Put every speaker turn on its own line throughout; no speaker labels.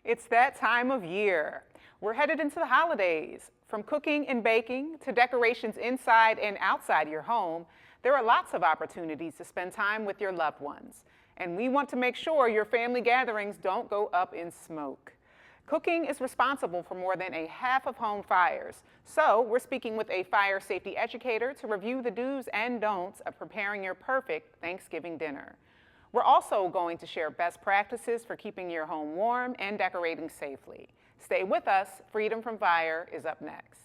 It's that time of year. We're headed into the holidays. From cooking and baking to decorations inside and outside your home, there are lots of opportunities to spend time with your loved ones. And we want to make sure your family gatherings don't go up in smoke. Cooking is responsible for more than a half of home fires. So we're speaking with a fire safety educator to review the do's and don'ts of preparing your perfect Thanksgiving dinner. We're also going to share best practices for keeping your home warm and decorating safely. Stay with us. Freedom from Fire is up next.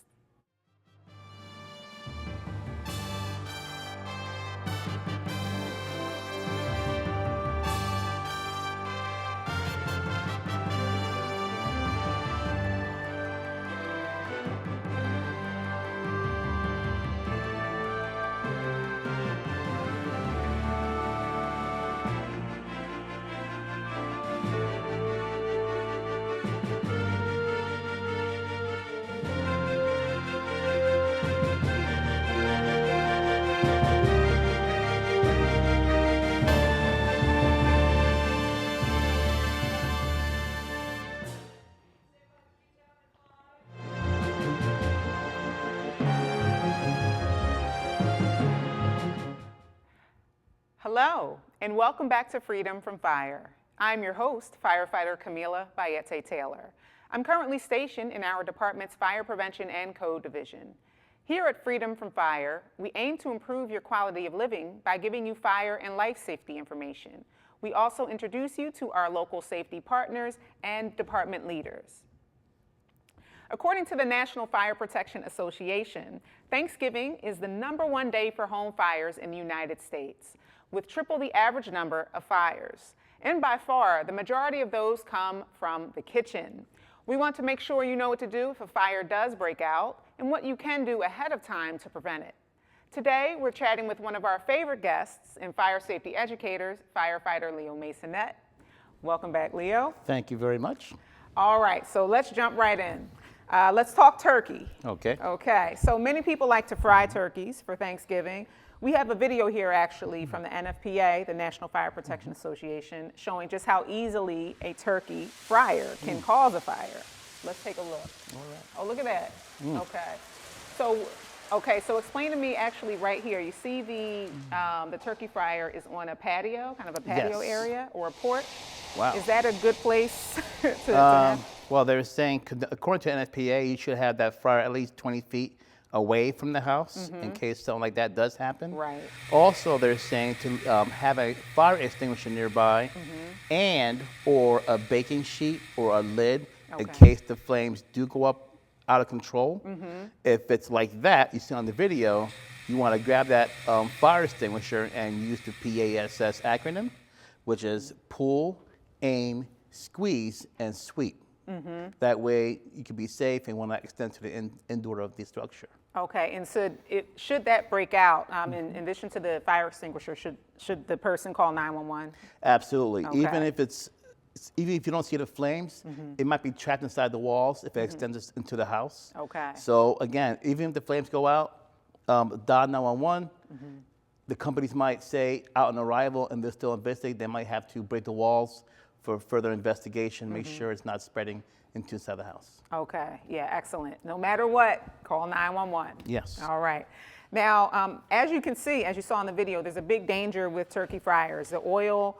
Hello, and welcome back to Freedom from Fire. I'm your host, firefighter Camila Bayete Taylor. I'm currently stationed in our department's Fire Prevention and Code Division. Here at Freedom from Fire, we aim to improve your quality of living by giving you fire and life safety information. We also introduce you to our local safety partners and department leaders. According to the National Fire Protection Association, Thanksgiving is the #1 day for home fires in the United States, with triple the average number of fires. And by far, the majority of those come from the kitchen. We want to make sure you know what to do if a fire does break out and what you can do ahead of time to prevent it. Today, we're chatting with one of our favorite guests and fire safety educators, firefighter Leo Masonette. Welcome back, Leo.
Thank you very much.
All right, so let's jump right in. Let's talk turkey.
Okay.
Okay, so many people like to fry turkeys for Thanksgiving. We have a video here actually from the NFPA, the National Fire Protection Association, showing just how easily a turkey fryer can cause a fire. Let's take a look.
All right.
Oh, look at that. Okay, so explain to me actually right here. You see the turkey fryer is on a patio, kind of a patio
Yes.
area or a porch.
Wow.
Is that a good place to have?
Well, they're saying, according to NFPA, you should have that fryer at least 20 feet away from the house in case something like that does happen.
Right.
Also, they're saying to have a fire extinguisher nearby and or a baking sheet or a lid in
Okay.
case the flames do go up out of control. If it's like that, you see on the video, you want to grab that fire extinguisher and use the PASS acronym, which is pull, aim, squeeze, and sweep. That way you can be safe and will not extend to the indoor of the structure.
Okay, and so should that break out, in addition to the fire extinguisher, should the person call 911?
Absolutely.
Okay.
Even if you don't see the flames, it might be trapped inside the walls if it extends into the house.
Okay.
So again, even if the flames go out, dial 911. The companies might say out on arrival and they're still investigating, they might have to break the walls for further investigation, make sure it's not spreading into inside the house.
Okay, yeah, excellent. No matter what, call 911.
Yes.
All right. Now, as you can see, as you saw in the video, there's a big danger with turkey fryers. The oil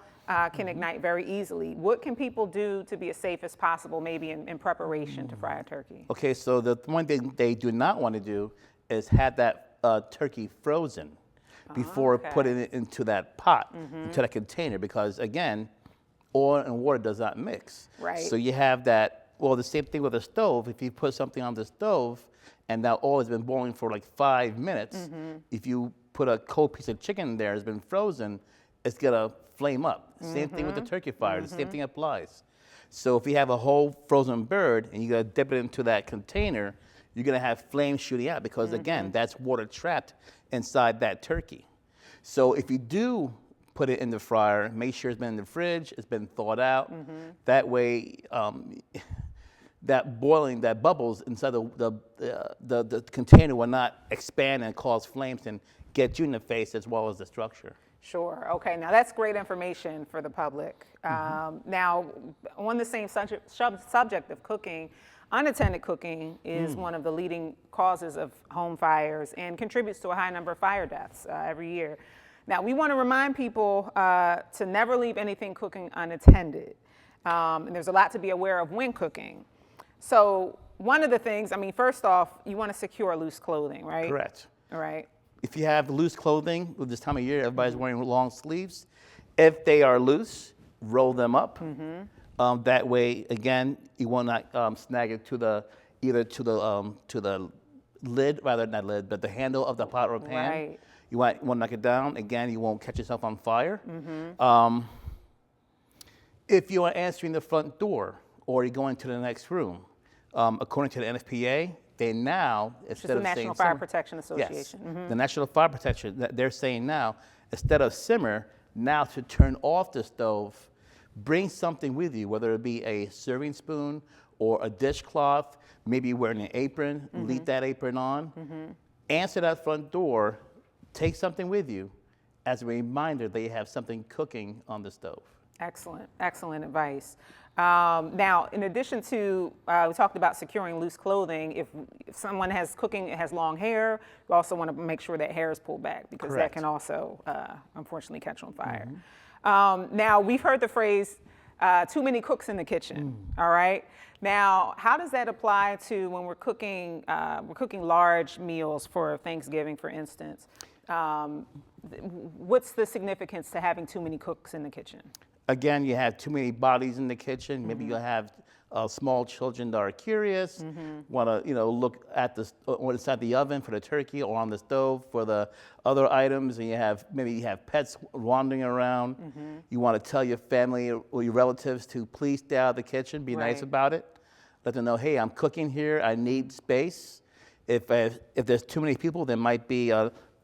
can ignite very easily. What can people do to be as safe as possible, maybe in preparation to fry a turkey?
Okay, so the one thing they do not want to do is have that turkey frozen before putting it into that pot, into that container, because again, oil and water does not mix.
Right.
So you have that, well, the same thing with a stove. If you put something on the stove and that oil has been boiling for like 5 minutes, if you put a cold piece of chicken in there, it's been frozen, it's gonna flame up. Same thing with the turkey fire, the same thing applies. So if you have a whole frozen bird and you gotta dip it into that container, you're gonna have flames shooting out because again, that's water trapped inside that turkey. So if you do put it in the fryer, make sure it's been in the fridge, it's been thawed out. That way, that boiling, that bubbles inside the container will not expand and cause flames and get you in the face as well as the structure.
Sure. Okay. Now that's great information for the public. Now, on the same subject of cooking, unattended cooking is one of the leading causes of home fires and contributes to a high number of fire deaths every year. Now, we want to remind people to never leave anything cooking unattended. And there's a lot to be aware of when cooking. So one of the things, I mean, first off, you want to secure loose clothing, right?
Correct.
All right.
If you have loose clothing, with this time of year, everybody's wearing long sleeves. If they are loose, roll them up. That way, again, you will not snag it to the lid, rather not lid, but the handle of the pot or pan.
Right.
You want to knock it down. Again, you won't catch yourself on fire. If you are answering the front door or you're going to the next room, according to the NFPA, they now, instead of saying
National Fire
simmer-
Protection Association.
Yes, the National Fire Protection, they're saying now, instead of simmer, now to turn off the stove, bring something with you, whether it be a serving spoon or a dishcloth, maybe you're wearing an apron, leave that apron on, answer that front door, take something with you as a reminder that you have something cooking on the stove.
Excellent, excellent advice. Now, in addition to, we talked about securing loose clothing. If someone has long hair, you also want to make sure that hair is pulled back because
Correct.
that can also, unfortunately, catch on fire. Now, we've heard the phrase, too many cooks in the kitchen, all right? Now, how does that apply to when we're cooking large meals for Thanksgiving, for instance? What's the significance to having too many cooks in the kitchen?
Again, you have too many bodies in the kitchen. Maybe you'll have small children that are curious, want to look at what's inside the oven for the turkey or on the stove for the other items, and maybe you have pets wandering around. You want to tell your family or your relatives to please stay out of the kitchen. Be nice
Right.
about it. Let them know, hey, I'm cooking here. I need space. If there's too many people, there might be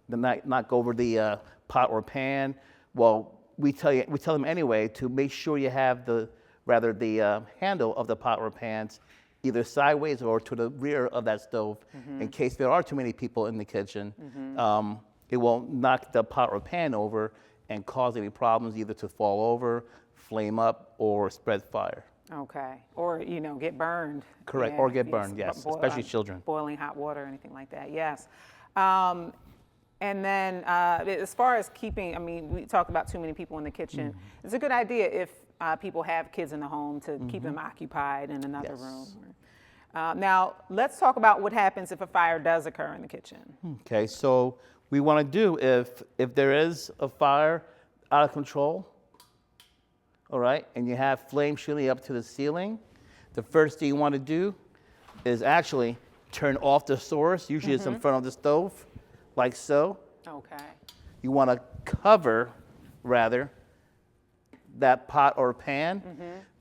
knock over the pot or pan. Well, we tell them anyway to make sure you have the handle of the pot or pans either sideways or to the rear of that stove in case there are too many people in the kitchen. It won't knock the pot or pan over and cause any problems either to fall over, flame up, or spread fire.
Okay, or get burned.
Correct, or get burned, yes, especially children.
Boiling hot water or anything like that, yes. And then as far as keeping, I mean, we talked about too many people in the kitchen. It's a good idea if people have kids in the home to keep them occupied in another
Yes.
room. Now, let's talk about what happens if a fire does occur in the kitchen.
Okay, so we want to do if there is a fire out of control, all right, and you have flames shooting up to the ceiling, the first thing you want to do is actually turn off the source. Usually it's in front of the stove, like so.
Okay.
You want to cover, rather, that pot or pan.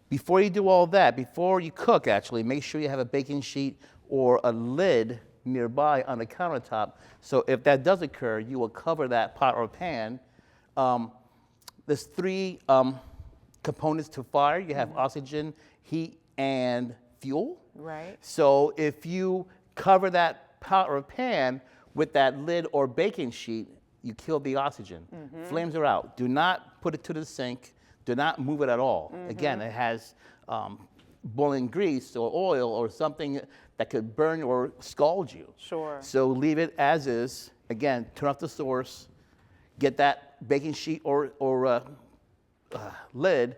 Before you do all that, before you cook, actually, make sure you have a baking sheet or a lid nearby on the countertop. So if that does occur, you will cover that pot or pan. There's three components to fire. You have oxygen, heat, and fuel.
Right.
So if you cover that pot or pan with that lid or baking sheet, you kill the oxygen. Flames are out. Do not put it to the sink. Do not move it at all. Again, it has boiling grease or oil or something that could burn or scald you.
Sure.
So leave it as is. Again, turn off the source. Get that baking sheet or lid.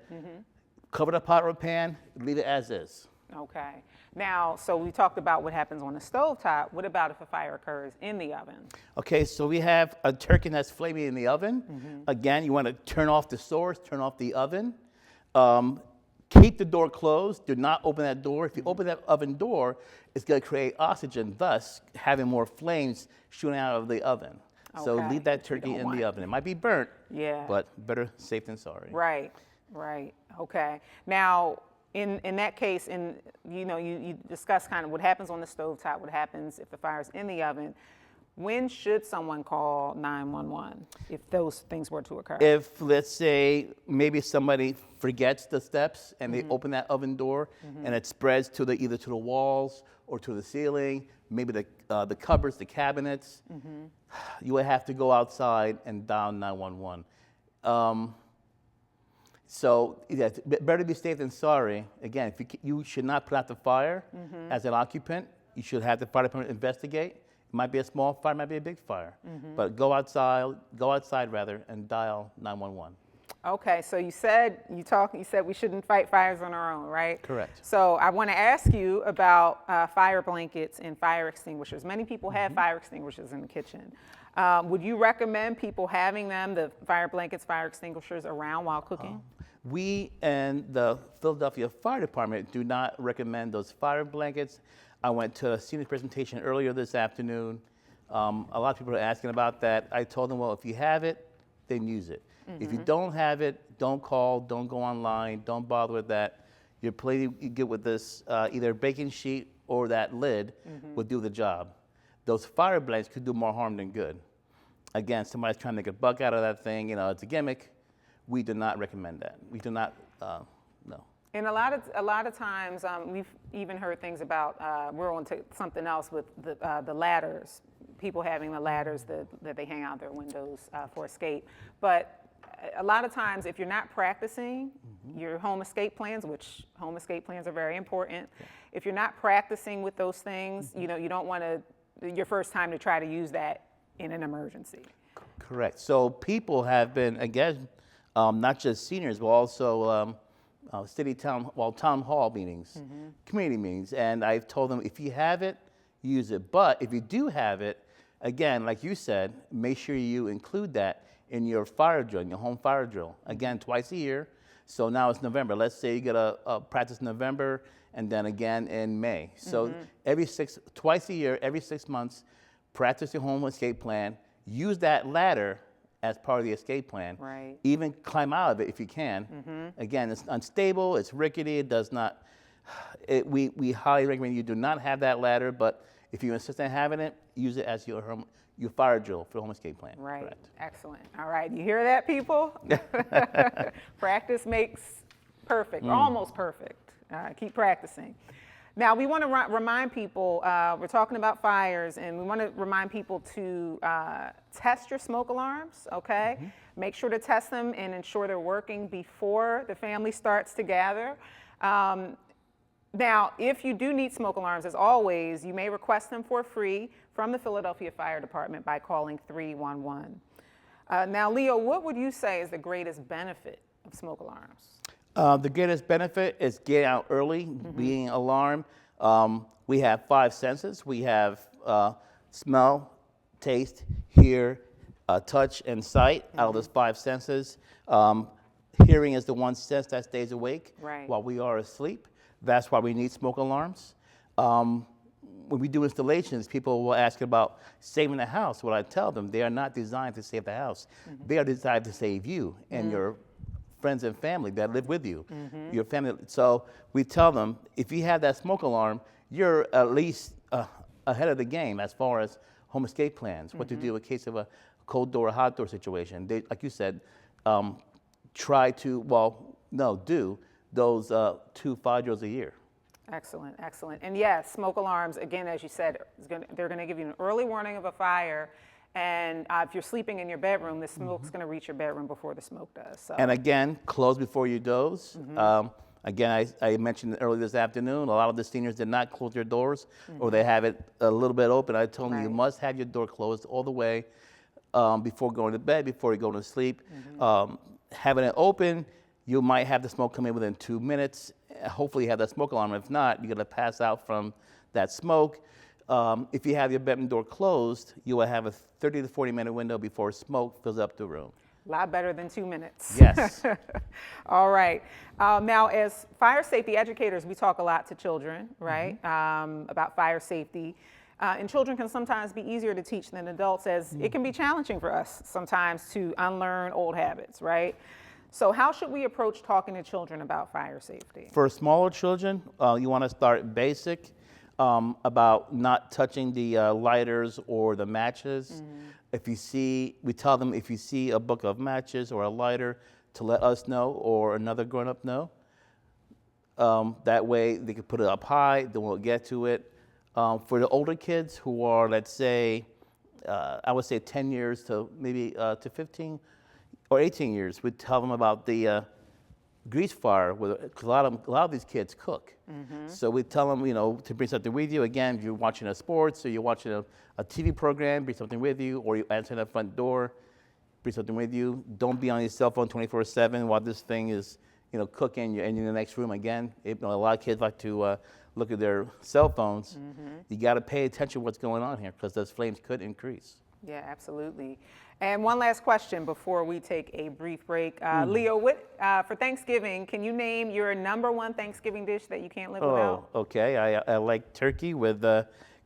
Cover the pot or pan. Leave it as is.
Okay. Now, so we talked about what happens on the stovetop. What about if a fire occurs in the oven?
Okay, so we have a turkey that's flaming in the oven. Again, you want to turn off the source, turn off the oven. Keep the door closed. Do not open that door. If you open that oven door, it's going to create oxygen, thus having more flames shooting out of the oven. So
Okay.
leave that
You
turkey
don't
in
want
the
it.
oven. It might be burnt,
Yeah.
but better safe than sorry.
Right. Right. Okay. Now, in that case, you discussed kind of what happens on the stovetop, what happens if the fire's in the oven. When should someone call 911 if those things were to occur?
If, let's say, maybe somebody forgets the steps and they open that oven door and it spreads to either to the walls or to the ceiling, maybe the cupboards, the cabinets, you would have to go outside and dial 911. So yeah, better to be safe than sorry. Again, if you should not put out the fire as an occupant. You should have the fire department investigate. It might be a small fire, it might be a big fire. But go outside rather, and dial 911.
Okay, so you said we shouldn't fight fires on our own, right?
Correct.
So I want to ask you about fire blankets and fire extinguishers. Many people have fire extinguishers in the kitchen. Would you recommend people having them, the fire blankets, fire extinguishers, around while cooking?
We and the Philadelphia Fire Department do not recommend those fire blankets. I went to a senior presentation earlier this afternoon. A lot of people are asking about that. I told them, well, if you have it, then use it. If you don't have it, don't call, don't go online, don't bother with that. You're plenty good with this, either baking sheet or that lid will do the job. Those fire blankets could do more harm than good. Again, somebody's trying to make a buck out of that thing, it's a gimmick. We do not recommend that. We do not, no.
And a lot of times, we've even heard things about, we're on to something else with the ladders, people having the ladders that they hang out their windows for escape. But a lot of times, if you're not practicing your home escape plans, which home escape plans are very important, if you're not practicing with those things, you don't want your first time to try to use that in an emergency.
Correct. So people have been, again, not just seniors, but also town hall meetings, community meetings. And I've told them, if you have it, use it. But if you do have it, again, like you said, make sure you include that in your fire drill, in your home fire drill. Again, twice a year. So now it's November. Let's say you get a practice in November and then again in May. So twice a year, every 6 months, practice your home escape plan. Use that ladder as part of the escape plan.
Right.
Even climb out of it if you can. Again, it's unstable, it's rickety, it does not, we highly recommend you do not have that ladder, but if you insist on having it, use it as your fire drill for the home escape plan.
Right.
Correct.
Excellent. All right. You hear that, people? Practice makes perfect, or almost perfect. Keep practicing. Now, we want to remind people, we're talking about fires, and we want to remind people to test your smoke alarms, okay? Make sure to test them and ensure they're working before the family starts to gather. Now, if you do need smoke alarms, as always, you may request them for free from the Philadelphia Fire Department by calling 311. Now, Leo, what would you say is the greatest benefit of smoke alarms?
The greatest benefit is getting out early, being alarmed. We have 5 senses. We have smell, taste, hear, touch, and sight out of those 5 senses. Hearing is the one sense that stays awake while we are asleep. That's why we need smoke alarms. When we do installations, people will ask about saving the house. What I tell them, they are not designed to save the house. They are designed to save you and your friends and family that live with you, your family. So we tell them, if you have that smoke alarm, you're at least ahead of the game as far as home escape plans, what to do in case of a cold door or hot door situation. They, like you said, do those 2 fire drills a year.
Excellent, excellent. And yes, smoke alarms, again, as you said, they're going to give you an early warning of a fire. And if you're sleeping in your bedroom, the smoke's going to reach your bedroom before the smoke does. So.
And again, close before you doze. Again, I mentioned earlier this afternoon, a lot of the seniors did not close their doors or they have it a little bit open. I told them you must have your door closed all the way before going to bed, before you go to sleep. Having it open, you might have the smoke come in within 2 minutes. Hopefully you have that smoke alarm. If not, you're going to pass out from that smoke. If you have your bedroom door closed, you will have a 30 to 40 minute window before smoke fills up the room.
A lot better than 2 minutes.
Yes.
All right. Now, as fire safety educators, we talk a lot to children, right, about fire safety. And children can sometimes be easier to teach than adults, as it can be challenging for us sometimes to unlearn old habits, right? So how should we approach talking to children about fire safety?
For smaller children, you want to start basic. About not touching the lighters or the matches. We tell them if you see a book of matches or a lighter to let us know or another grown-up know. That way they can put it up high, they won't get to it. For the older kids who are, let's say, I would say 10 years to maybe to 15, or 18 years, we tell them about the grease fire, because a lot of these kids cook. So we tell them, to bring something with you. Again, if you're watching a sports or you're watching a TV program, bring something with you, or you answer that front door, bring something with you. Don't be on your cell phone 24/7 while this thing is, cooking, and you're in the next room. Again, a lot of kids like to look at their cell phones. You got to pay attention to what's going on here, because those flames could increase.
Yeah, absolutely. And one last question before we take a brief break. Leo, for Thanksgiving, can you name your #1 Thanksgiving dish that you can't live without?
Oh, okay. I like turkey with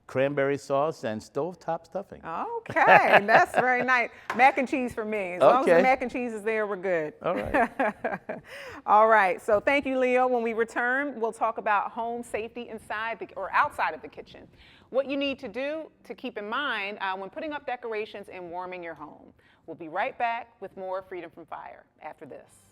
cranberry sauce and stovetop stuffing.
Okay, that's very nice. Mac and cheese for me. As long as the mac and cheese is there, we're good.
All right.
All right, so thank you, Leo. When we return, we'll talk about home safety inside or outside of the kitchen. What you need to do to keep in mind when putting up decorations and warming your home. We'll be right back with more Freedom from Fire after this.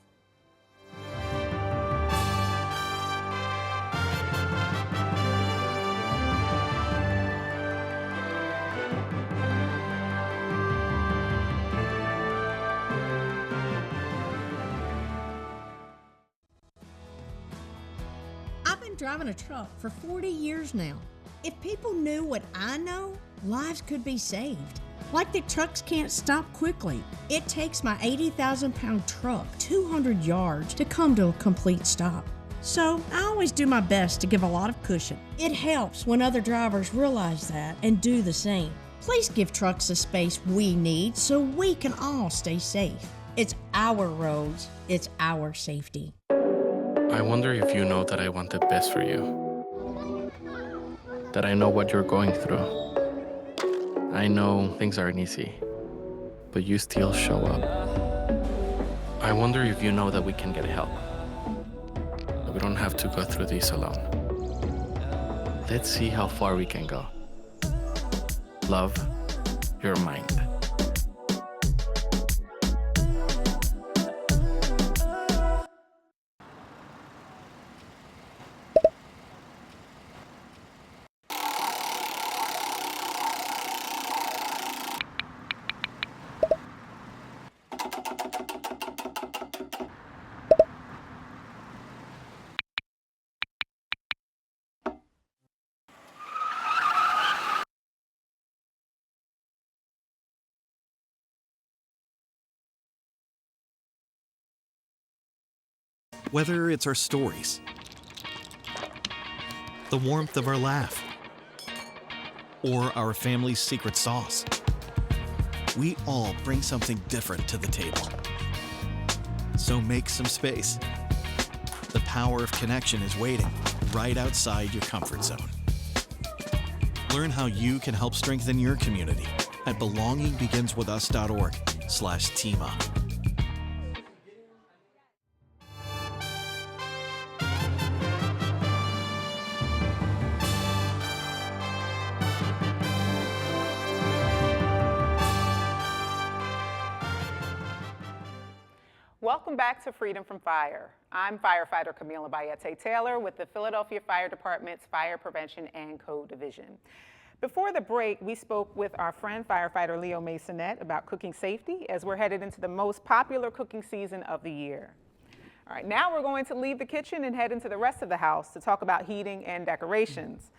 I've been driving a truck for 40 years now. If people knew what I know, lives could be saved. Like the trucks can't stop quickly. It takes my 80,000-pound truck 200 yards to come to a complete stop. So I always do my best to give a lot of cushion. It helps when other drivers realize that and do the same. Please give trucks the space we need so we can all stay safe. It's our roads, it's our safety.
I wonder if you know that I want the best for you. That I know what you're going through. I know things aren't easy, but you still show up. I wonder if you know that we can get help. That we don't have to go through this alone. Let's see how far we can go. Love, your mind.
Whether it's our stories, the warmth of our laugh, or our family's secret sauce, we all bring something different to the table. So make some space. The power of connection is waiting right outside your comfort zone. Learn how you can help strengthen your community at belongingbeginswithus.org/teamup.
Welcome back to Freedom from Fire. I'm firefighter Camila Bayete-Taylor with the Philadelphia Fire Department's Fire Prevention and Code Division. Before the break, we spoke with our friend firefighter Leo Masonette about cooking safety as we're headed into the most popular cooking season of the year. All right, now we're going to leave the kitchen and head into the rest of the house to talk about heating and decorations.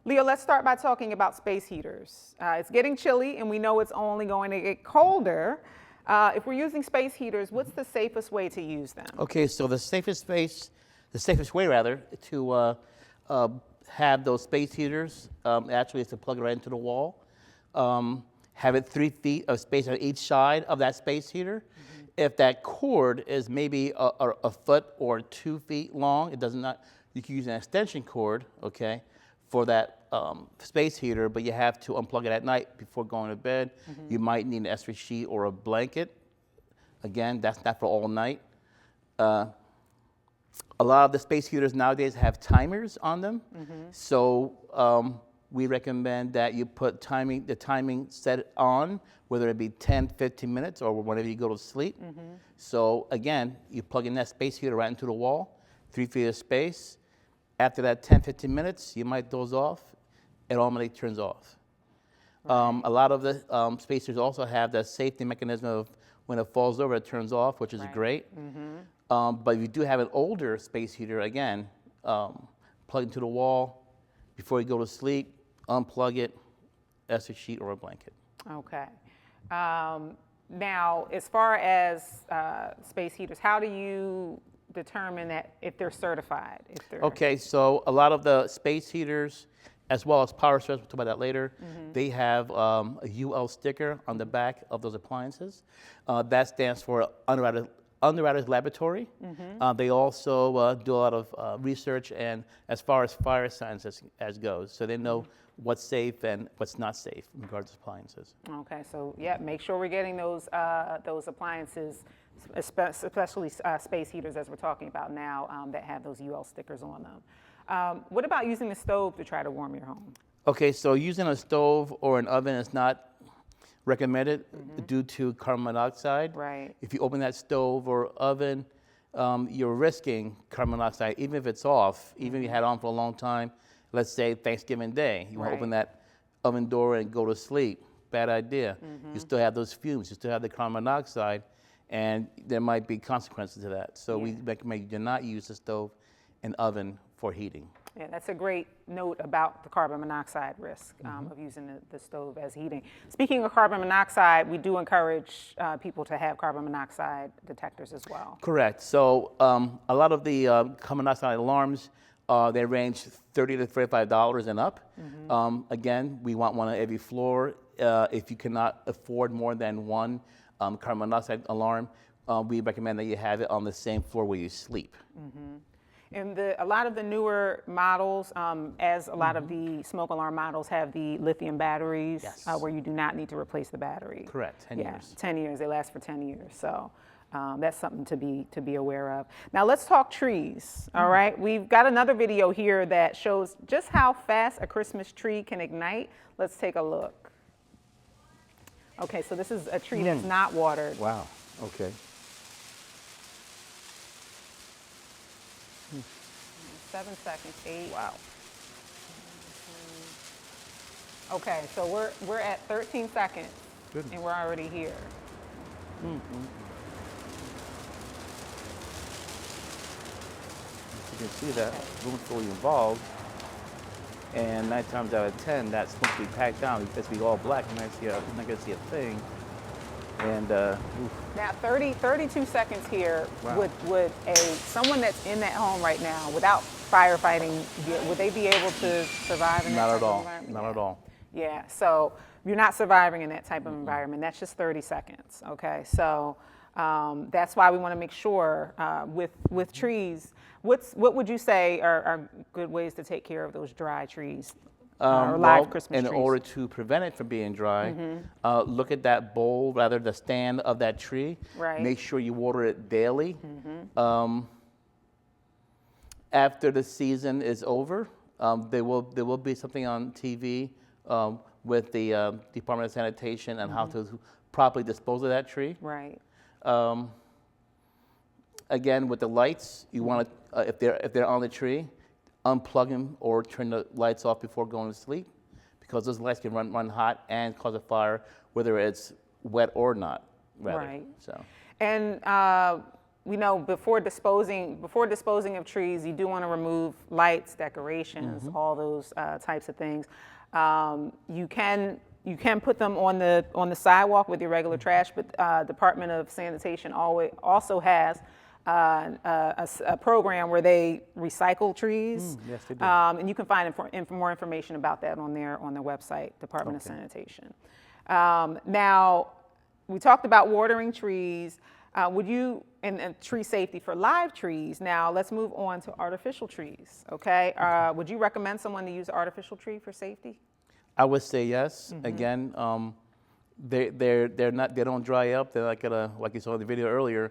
Leo, let's start by talking about space heaters. It's getting chilly and we know it's only going to get colder. If we're using space heaters, what's the safest way to use them?
Okay, so the safest way to have those space heaters actually is to plug it right into the wall. Have it 3 feet of space on each side of that space heater. Mm-hmm. If that cord is maybe a foot or 2 feet long, you can use an extension cord, okay, for that space heater, but you have to unplug it at night before going to bed. Mm-hmm. You might need an extra sheet or a blanket. Again, that's not for all night. A lot of the space heaters nowadays have timers on them. Mm-hmm. So we recommend that you put the timing set on, whether it be 10, 15 minutes or whenever you go to sleep. Mm-hmm. So again, you plug in that space heater right into the wall, 3 feet of space. After that 10, 15 minutes, you might doze off. It automatically turns off. Right. A lot of the spacers also have that safety mechanism of When it falls over, it turns off, which is
Right.
great. But if you do have an older space heater, again, plug into the wall before you go to sleep, unplug it, that's a sheet or a blanket.
Okay. Now, as far as space heaters, how do you determine that if they're certified? If they're
Okay, so a lot of the space heaters, as well as power strips, we'll talk about that later, they have a UL sticker on the back of those appliances. That stands for Underwriters Laboratory. They also do a lot of research and as far as fire science as goes, so they know what's safe and what's not safe in regards to appliances.
Okay, so yeah, make sure we're getting those appliances, especially space heaters, as we're talking about now, that have those UL stickers on them. What about using the stove to try to warm your home?
Okay, so using a stove or an oven is not recommended due to carbon monoxide.
Right.
If you open that stove or oven, you're risking carbon monoxide, even if it's off, even if you had it on for a long time. Let's say Thanksgiving Day, you want to open
Right.
that oven door and go to sleep. Bad idea. You still have those fumes, you still have the carbon monoxide, and there might be consequences to that. So we recommend you do not use the stove and oven for heating.
Yeah, that's a great note about the carbon monoxide risk of using the stove as heating. Speaking of carbon monoxide, we do encourage people to have carbon monoxide detectors as well.
Correct. So a lot of the carbon monoxide alarms, they range $30 to $35 and up. Again, we want one on every floor. If you cannot afford more than one carbon monoxide alarm, we recommend that you have it on the same floor where you sleep.
And a lot of the newer models, as a lot of the smoke alarm models have the lithium batteries,
Yes.
where you do not need to replace the battery.
Correct, 10 years.
10 years, they last for 10 years. So that's something to be aware of. Now let's talk trees, all right? We've got another video here that shows just how fast a Christmas tree can ignite. Let's take a look. Okay, so this is a tree that's not watered.
Wow. Okay.
7 seconds, 8. Wow. Okay, so we're at 13 seconds,
Goodness.
and we're already here.
You can see that room's fully involved, and 9 times out of 10, that's supposed to be packed down. It's be all black, and you're not going to see a thing. And
Now, 32 seconds here.
Wow.
Would someone that's in that home right now, without firefighting, would they be able to survive in that
not
type
at
of
all.
environment?
Not at all.
Yeah, so you're not surviving in that type of environment. That's just 30 seconds, okay? So that's why we want to make sure with trees, what would you say are good ways to take care of those dry trees or live Christmas
in
trees?
order to prevent it from being dry, look at that bowl, rather the stand of that tree.
Right.
Make sure you water it daily. After the season is over, there will be something on TV with the Department of Sanitation and how to properly dispose of that tree.
Right.
Again, with the lights, you want to, if they're on the tree, unplug them or turn the lights off before going to sleep, because those lights can run hot and cause a fire, whether it's wet or not. Rather.
Right.
So.
And we know before disposing of trees, you do want to remove lights, decorations, all those types of things. You can put them on the sidewalk with your regular trash, but Department of Sanitation also has a program where they recycle trees.
Yes, they do.
And you can find more information about that on their website, Department of Sanitation. Now, we talked about watering trees. And tree safety for live trees. Now, let's move on to artificial trees, okay? Would you recommend someone to use an artificial tree for safety?
I would say yes. Again, they don't dry up. They're not gonna, like you saw in the video earlier,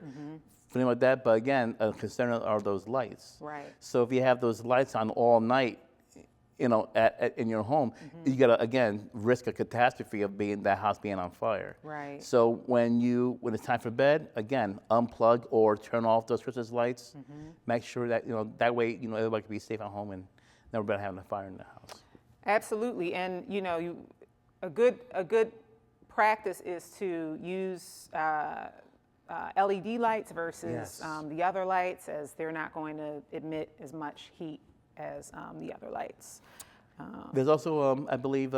something like that. But again, a concern are those lights.
Right.
So if you have those lights on all night, in your home, you gotta again risk a catastrophe of that house being on fire.
Right.
So when it's time for bed, again, unplug or turn off those Christmas lights. Make sure that that way everybody can be safe at home and never been having a fire in the house.
Absolutely, and a good practice is to use LED lights versus
Yes.
the other lights, as they're not going to emit as much heat as the other lights.
There's also, I believe,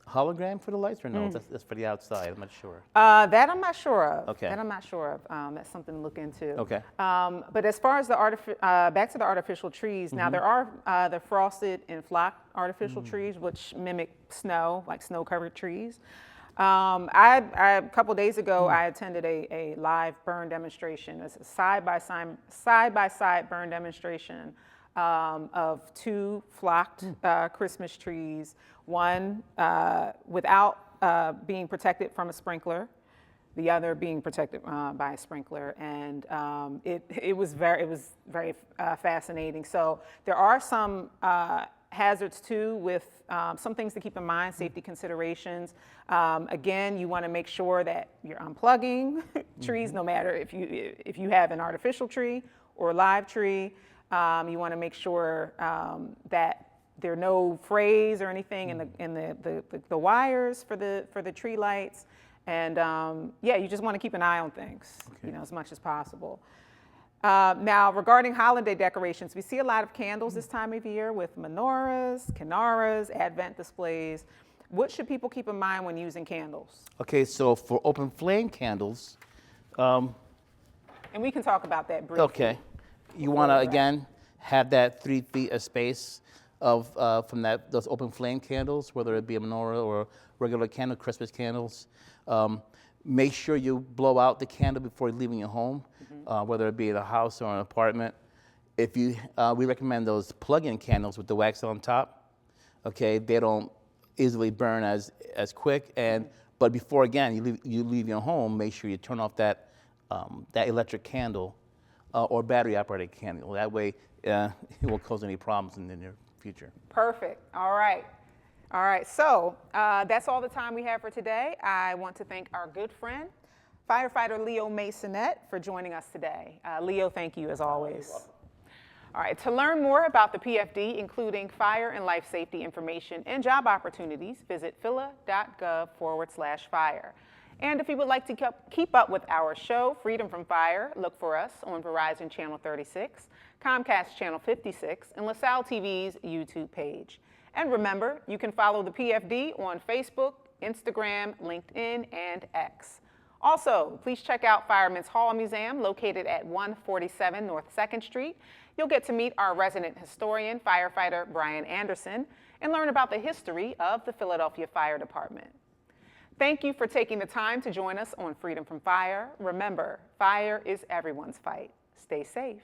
hologram for the lights, or no? That's for the outside. I'm not sure.
That I'm not sure of.
Okay.
That I'm not sure of. That's something to look into.
Okay.
But as far as the back to the artificial trees, now there are the frosted and flock artificial trees, which mimic snow, like snow-covered trees. A couple days ago, I attended a live burn demonstration. It's a side-by-side burn demonstration of two flocked Christmas trees, one without being protected from a sprinkler, the other being protected by a sprinkler, and it was very fascinating. So there are some hazards too, with some things to keep in mind, safety considerations. Again, you want to make sure that you're unplugging trees, no matter if you have an artificial tree or a live tree. You want to make sure that there are no frays or anything in the wires for the tree lights, and yeah, you just want to keep an eye on things, as much as possible. Now, regarding holiday decorations, we see a lot of candles this time of year with menorahs, kinnaras, Advent displays. What should people keep in mind when using candles?
Okay, so for open flame candles,
And we can talk about that briefly.
okay, you want to again have that 3 feet of space from those open flame candles, whether it be a menorah or regular candle, Christmas candles. Make sure you blow out the candle before leaving your home, whether it be in a house or an apartment. If you, we recommend those plug-in candles with the wax on top. Okay, they don't easily burn as quick, but before again you leave your home, make sure you turn off that electric candle or battery operated candle. That way it won't cause any problems in the near future.
Perfect. All right. All right. So that's all the time we have for today. I want to thank our good friend, firefighter Leo Masonette, for joining us today. Leo, thank you as always. All right. To learn more about the PFD, including fire and life safety information and job opportunities, visit phila.gov/fire. And if you would like to keep up with our show, Freedom from Fire, look for us on Verizon Channel 36, Comcast Channel 56, and LaSalle TV's YouTube page. And remember, you can follow the PFD on Facebook, Instagram, LinkedIn, and X. Also, please check out Fireman's Hall Museum, located at 147 North 2nd Street. You'll get to meet our resident historian, firefighter Brian Anderson, and learn about the history of the Philadelphia Fire Department. Thank you for taking the time to join us on Freedom from Fire. Remember, fire is everyone's fight. Stay safe.